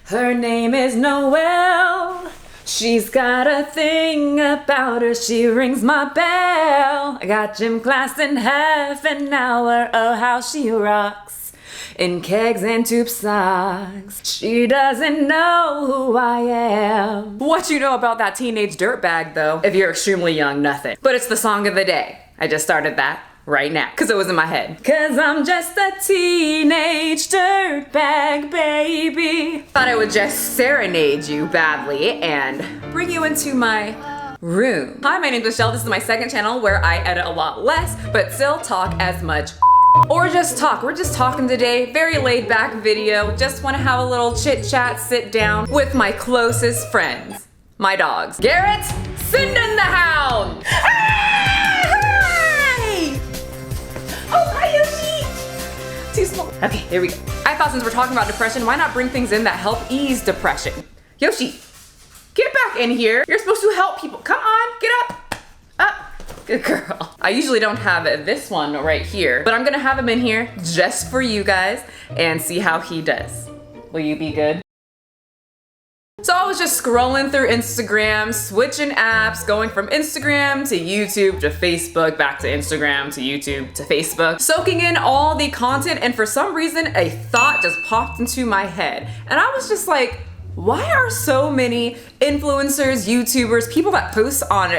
Her name is Noelle. She's got a thing about her, she rings my bell. I got gym class in half an hour, oh how she rocks. In kegs and tube socks, she doesn't know who I am. What you know about that teenage dirtbag though? If you're extremely young, nothing. But it's the song of the day. I just started that right now, cause it was in my head. Cause I'm just a teenage dirtbag, baby. Thought I would just serenade you badly and bring you into my room. Hi, my name's Michelle. This is my second channel where I edit a lot less, but still talk as much or just talk. We're just talking today. Very laid back video. Just wanna have a little chit chat, sit down with my closest friends, my dogs. Garrett, send in the hound. Too small. Okay, here we go. I thought since we're talking about depression, why not bring things in that help ease depression? Yoshi, get back in here. You're supposed to help people. Come on, get up. Up. Good girl. I usually don't have this one right here, but I'm gonna have him in here just for you guys and see how he does. Will you be good? So I was just scrolling through Instagram, switching apps, going from Instagram to YouTube to Facebook, back to Instagram to YouTube to Facebook, soaking in all the content, and for some reason a thought just popped into my head. And I was just like, why are so many influencers, YouTubers, people that post on,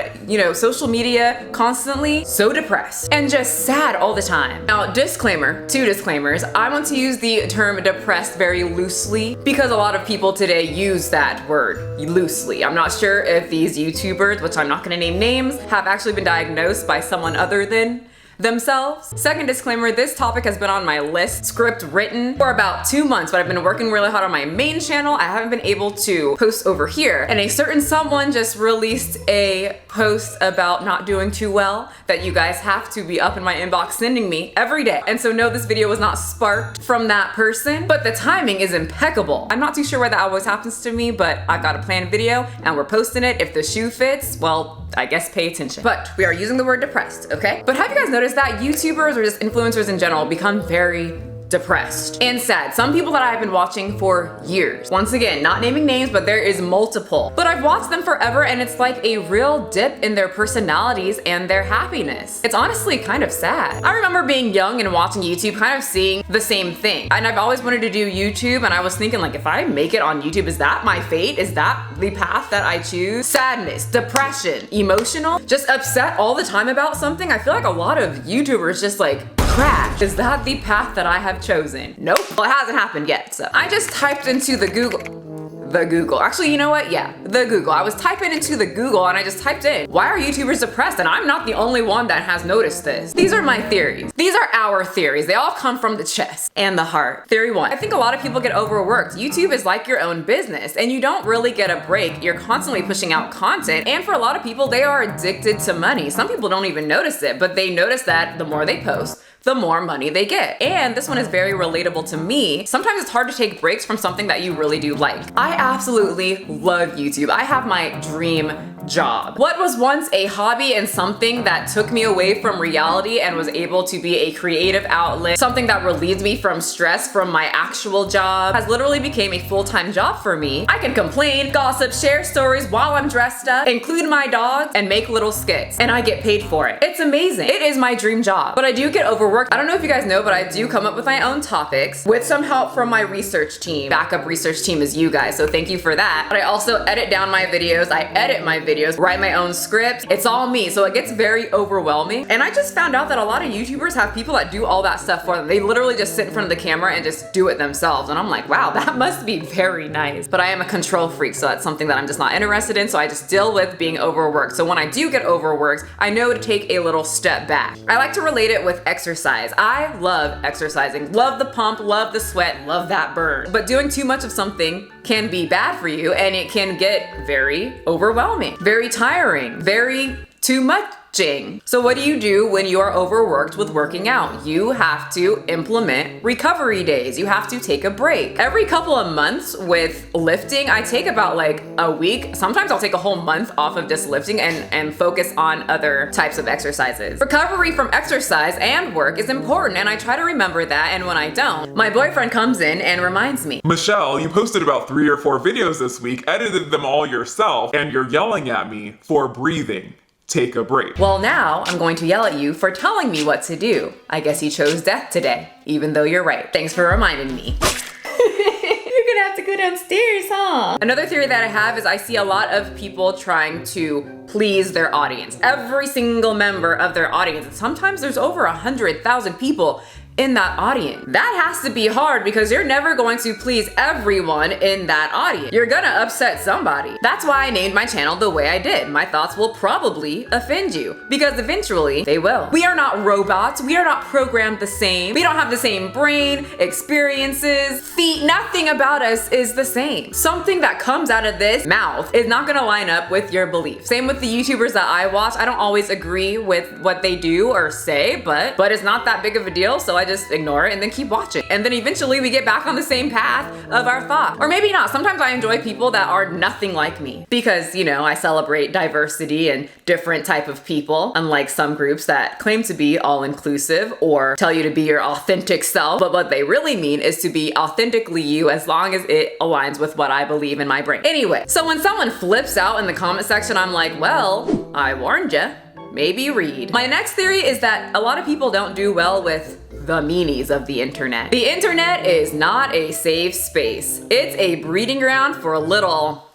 social media constantly so depressed and just sad all the time? Now, disclaimer, two disclaimers. I want to use the term depressed very loosely because a lot of people today use that word loosely. I'm not sure if these YouTubers, which I'm not gonna name names, have actually been diagnosed by someone other than themselves. Second disclaimer, this topic has been on my list, script written, for about 2 months, but I've been working really hard on my main channel. I haven't been able to post over here. And a certain someone just released a post about not doing too well that you guys have to be up in my inbox sending me every day. And so no, this video was not sparked from that person, but the timing is impeccable. I'm not too sure why that always happens to me, but I've got a planned video and we're posting it. If the shoe fits, well, I guess pay attention. But we are using the word depressed, okay? But have you guys noticed that YouTubers or just influencers in general become very depressed and sad? Some people that I've been watching for years. Once again, not naming names, but there is multiple. But I've watched them forever and it's like a real dip in their personalities and their happiness. It's honestly kind of sad. I remember being young and watching YouTube, kind of seeing the same thing. And I've always wanted to do YouTube and I was thinking like, if I make it on YouTube, is that my fate? Is that the path that I choose? Sadness, depression, emotional, just upset all the time about something. I feel like a lot of YouTubers just like crash. Is that the path that I have chosen? Nope. Well, it hasn't happened yet, so. I just typed into the Google. Actually, you know what? Yeah, the Google. I was typing into the Google and I just typed in, why are YouTubers depressed? And I'm not the only one that has noticed this. These are my theories. These are our theories. They all come from the chest and the heart. Theory one, I think a lot of people get overworked. YouTube is like your own business and you don't really get a break. You're constantly pushing out content. And for a lot of people, they are addicted to money. Some people don't even notice it, but they notice that the more they post, the more money they get. And this one is very relatable to me. Sometimes it's hard to take breaks from something that you really do like. I absolutely love YouTube. I have my dream job. What was once a hobby and something that took me away from reality and was able to be a creative outlet, something that relieves me from stress from my actual job, has literally became a full-time job for me. I can complain, gossip, share stories while I'm dressed up, include my dogs, and make little skits, and I get paid for it. It's amazing. It is my dream job. But I do get overworked. I don't know if you guys know, but I do come up with my own topics with some help from my research team. Backup research team is you guys, so thank you for that. But I also edit down my videos. I edit my videos, write my own scripts. It's all me, so it gets very overwhelming. And I just found out that a lot of YouTubers have people that do all that stuff for them. They literally just sit in front of the camera and just do it themselves. And I'm like, wow, that must be very nice. But I am a control freak, so that's something that I'm just not interested in, so I just deal with being overworked. So when I do get overworked, I know to take a little step back. I like to relate it with exercise. I love exercising, love the pump, love the sweat, love that burn. But doing too much of something can be bad for you and it can get very overwhelming, very tiring, very too much stretching. So what do you do when you are overworked with working out? You have to implement recovery days. You have to take a break. Every couple of months with lifting, I take about like a week. Sometimes I'll take a whole month off of just lifting and focus on other types of exercises. Recovery from exercise and work is important, and I try to remember that, and when I don't, my boyfriend comes in and reminds me. Michelle, you posted about 3 or 4 videos this week, edited them all yourself, and you're yelling at me for breathing. Take a break. Well, now I'm going to yell at you for telling me what to do. I guess you chose death today, even though you're right. Thanks for reminding me. You're gonna have to go downstairs, huh? Another theory that I have is I see a lot of people trying to please their audience. Every single member of their audience. And sometimes there's over 100,000 people in that audience. That has to be hard because you're never going to please everyone in that audience. You're gonna upset somebody. That's why I named my channel the way I did. My thoughts will probably offend you because eventually they will. We are not robots. We are not programmed the same. We don't have the same brain, experiences, feet. Nothing about us is the same. Something that comes out of this mouth is not gonna line up with your beliefs. Same with the YouTubers that I watch. I don't always agree with what they do or say, but it's not that big of a deal, so I just ignore it and then keep watching. And then eventually we get back on the same path of our thought. Or maybe not. Sometimes I enjoy people that are nothing like me because, you know, I celebrate diversity and different type of people, unlike some groups that claim to be all-inclusive or tell you to be your authentic self. But what they really mean is to be authentically you as long as it aligns with what I believe in my brain. Anyway, so when someone flips out in the comment section, I'm like, well, I warned ya. Maybe read. My next theory is that a lot of people don't do well with the meanies of the internet. The internet is not a safe space. It's a breeding ground for little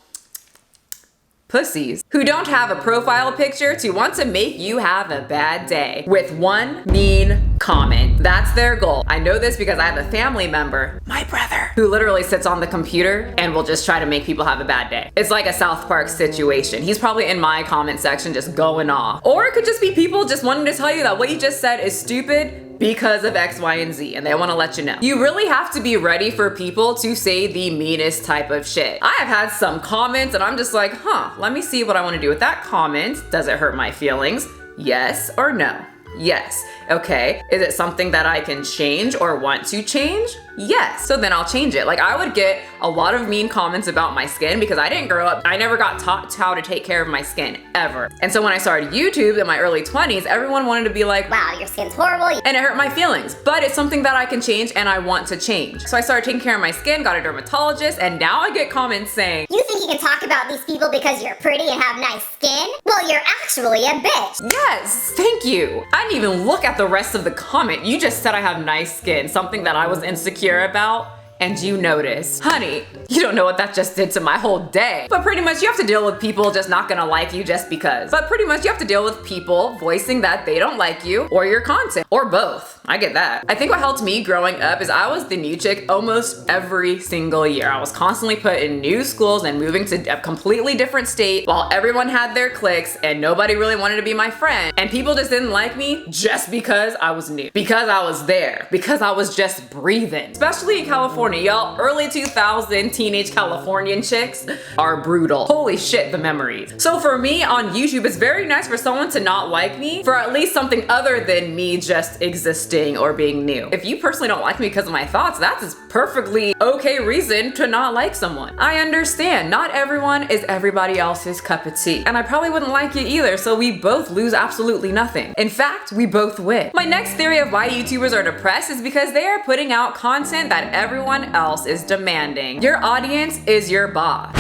pussies who don't have a profile picture to want to make you have a bad day with one mean comment. That's their goal. I know this because I have a family member, my brother, who literally sits on the computer and will just try to make people have a bad day. It's like a South Park situation. He's probably in my comment section just going off. Or it could just be people just wanting to tell you that what you just said is stupid because of X, Y, and Z, and they want to let you know. You really have to be ready for people to say the meanest type of shit. I have had some comments and I'm just like, let me see what I want to do with that comment. Does it hurt my feelings? Yes or no? Yes. Okay. Is it something that I can change or want to change? Yes. So then I'll change it. Like I would get a lot of mean comments about my skin because I didn't grow up, I never got taught how to take care of my skin ever. And so when I started YouTube in my early 20s, everyone wanted to be like, wow, your skin's horrible. And it hurt my feelings, but it's something that I can change and I want to change. So I started taking care of my skin, got a dermatologist, and now I get comments saying, you think you can talk about these people because you're pretty and have nice skin? Well, you're actually a bitch. Yes, thank you. I didn't even look at the rest of the comment. You just said I have nice skin, something that I was insecure about, and you noticed. Honey, you don't know what that just did to my whole day. But pretty much you have to deal with people just not gonna like you just because. But pretty much you have to deal with people voicing that they don't like you or your content, or both. I get that. I think what helped me growing up is I was the new chick almost every single year. I was constantly put in new schools and moving to a completely different state while everyone had their cliques and nobody really wanted to be my friend. And people just didn't like me just because I was new, because I was there, because I was just breathing. Especially in California, y'all, early 2000 teenage Californian chicks are brutal. Holy shit, the memories. So for me on YouTube, it's very nice for someone to not like me for at least something other than me just existing or being new. If you personally don't like me because of my thoughts, that's a perfectly okay reason to not like someone. I understand, not everyone is everybody else's cup of tea, and I probably wouldn't like you either, so we both lose absolutely nothing. In fact, we both win. My next theory of why YouTubers are depressed is because they are putting out content that everyone else is demanding. Your audience is your boss.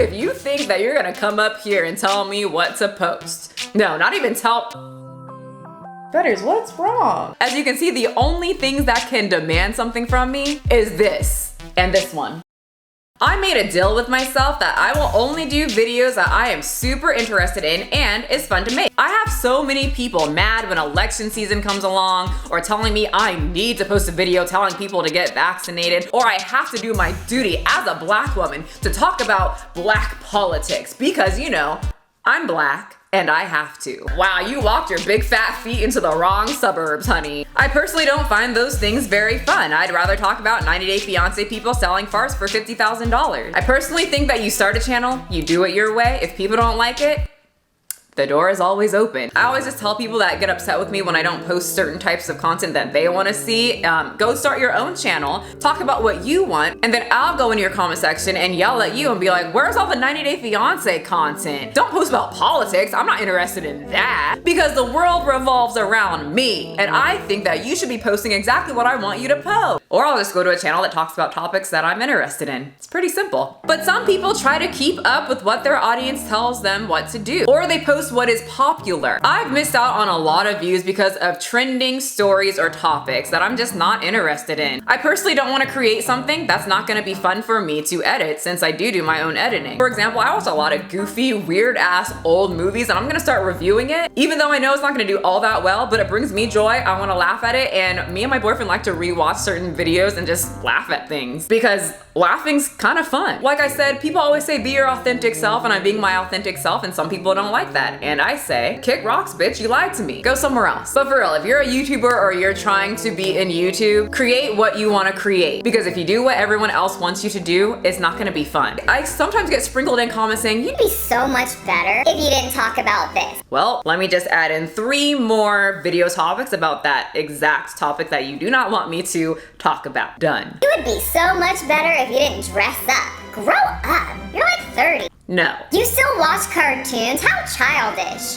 If you think that you're gonna come up here and tell me what to post, no, not even tell. Butters, what's wrong? As you can see, the only things that can demand something from me is this and this one. I made a deal with myself that I will only do videos that I am super interested in and is fun to make. I have so many people mad when election season comes along or telling me I need to post a video telling people to get vaccinated, or I have to do my duty as a black woman to talk about black politics because, you know, I'm black. And I have to. Wow, you walked your big fat feet into the wrong suburbs, honey. I personally don't find those things very fun. I'd rather talk about 90 Day Fiancé people selling farts for $50,000. I personally think that you start a channel, you do it your way. If people don't like it, the door is always open. I always just tell people that get upset with me when I don't post certain types of content that they want to see, go start your own channel, talk about what you want, and then I'll go into your comment section and yell at you and be like, where's all the 90 Day Fiancé content? Don't post about politics. I'm not interested in that, because the world revolves around me, and I think that you should be posting exactly what I want you to post. Or I'll just go to a channel that talks about topics that I'm interested in. It's pretty simple. But some people try to keep up with what their audience tells them what to do, or they post what is popular. I've missed out on a lot of views because of trending stories or topics that I'm just not interested in. I personally don't want to create something that's not going to be fun for me to edit, since I do my own editing. For example, I watch a lot of goofy, weird ass old movies, and I'm going to start reviewing it, even though I know it's not going to do all that well, but it brings me joy. I want to laugh at it, and me and my boyfriend like to rewatch certain videos and just laugh at things, because laughing's kind of fun. Like I said, people always say be your authentic self, and I'm being my authentic self, and some people don't like that. And I say, kick rocks, bitch, you lied to me. Go somewhere else. But for real, if you're a YouTuber or you're trying to be in YouTube, create what you want to create. Because if you do what everyone else wants you to do, it's not going to be fun. I sometimes get sprinkled in comments saying, You'd be so much better if you didn't talk about this. well, let me just add in 3 more video topics about that exact topic that you do not want me to talk about. Done. You would be so much better if you didn't dress up. Grow up. You're like 30. No. You still watch cartoons? How childish.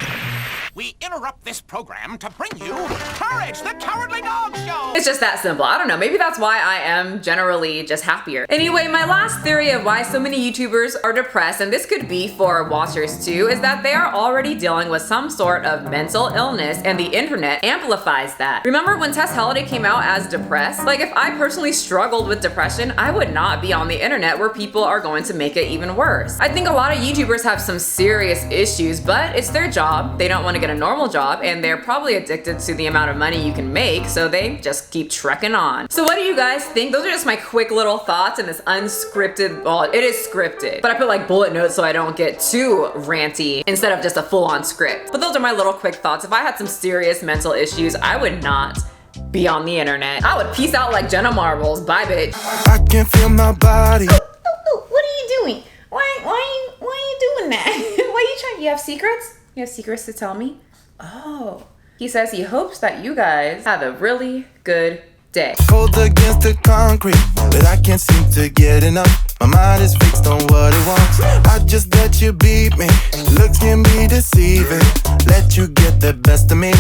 We interrupt this program to bring you Courage, the Cowardly Dog Show! It's just that simple. I don't know, maybe that's why I am generally just happier. Anyway, my last theory of why so many YouTubers are depressed, and this could be for watchers too, is that they are already dealing with some sort of mental illness, and the internet amplifies that. Remember when Tess Halliday came out as depressed? Like, if I personally struggled with depression, I would not be on the internet where people are going to make it even worse. I think a lot of YouTubers have some serious issues, but it's their job. They don't want to get a normal job, and they're probably addicted to the amount of money you can make, so they just keep trekking on. So what do you guys think? Those are just my quick little thoughts in this unscripted, well, it is scripted, but I put like bullet notes so I don't get too ranty instead of just a full-on script. But those are my little quick thoughts. If I had some serious mental issues, I would not be on the internet. I would peace out like Jenna Marbles. Bye, bitch. I can feel my body. Oh, what are you doing? Why are you doing that? Why are you trying? You have secrets? You have secrets to tell me? Oh. He says he hopes that you guys have a really good day. Cold against the concrete, but I can't seem to get enough. My mind is fixed on what it wants. I just let you beat me. Looks can be deceiving. Let you get the best of me.